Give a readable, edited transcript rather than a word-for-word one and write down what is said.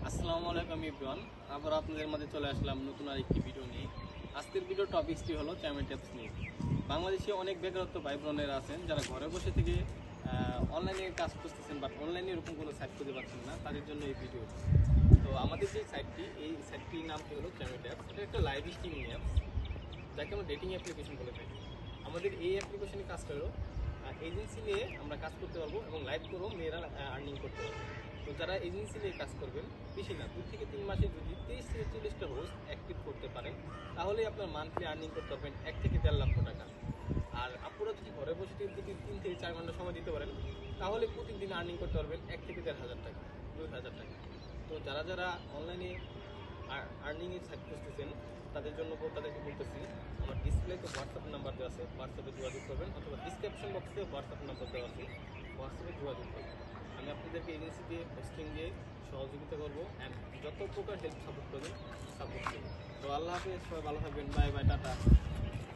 আসসালামু আলাইকুম এভরিওয়ান, আবার আপনাদের মাঝে চলে আসলাম নতুন আরেকটি ভিডিও নিয়ে। আজকের ভিডিও টপিকটি হলো পেমেন্ট অ্যাপস নিয়ে। বাংলাদেশে অনেক বেকারত্ব ভাই বোনেরা আছেন যারা ঘরে বসে থেকে অনলাইনে কাজ করতেছেন, বাট অনলাইনে এরকম কোনো সাইট খুঁজে পাচ্ছেন না, তাদের জন্য এই ভিডিও। তো আমাদের যে সাইটটি, এই সাইটটির নামটি হলো পেমেন্ট অ্যাপস। এটা একটা লাইভ স্ট্রিমিং অ্যাপস, যাকে আমরা ডেটিং অ্যাপ্লিকেশন বলে থাকি। আমাদের এই অ্যাপ্লিকেশনে কাজ করলেও এজেন্সি নিয়ে আমরা কাজ করতে পারবো এবং লাইভ করেও মেয়েরা আর্নিং করতে পারবো। তো যারা এজেন্সি নিয়ে কাজ করবেন, বেশি না 2 থেকে 3 মাসে যদি 23 থেকে 40টা হোস্ট অ্যাক্টিভ করতে পারেন, তাহলে আপনার মান্থলি আর্নিং করতে পারবেন 1 থেকে 1.5 লক্ষ টাকা। আর আপনারা যদি ঘরে বসে প্রতি 3 থেকে 4 ঘন্টা সময় দিতে পারেন, তাহলে প্রতিদিন আর্নিং করতে পারবেন 1 থেকে 1.5 টাকা, 2,000 টাকা। তো যারা যারা অনলাইনে আর্নিংয়ের সাইট খুঁজতেছেন, তাদেরকে বলতেছি, আমার ডিসপ্লেতে হোয়াটসঅ্যাপ নাম্বার দেওয়া আছে, হোয়াটসঅ্যাপে যোগাযোগ করবেন, অথবা ডিসক্রিপশন বক্সে হোয়াটসঅ্যাপ নাম্বার দেওয়া আছে, হোয়াটসঅ্যাপে যোগাযোগ করবেন। আমি আপনাদেরকে এজেন্সি দিয়ে হোস্টিং দিয়ে সহযোগিতা করবো অ্যান্ড যত প্রকার হেল্প সাপোর্ট করবেন সাপোর্ট করবো। তো আল্লাহ হাফেজ, সবাই ভালো থাকবেন, বাই বাই, টাটা।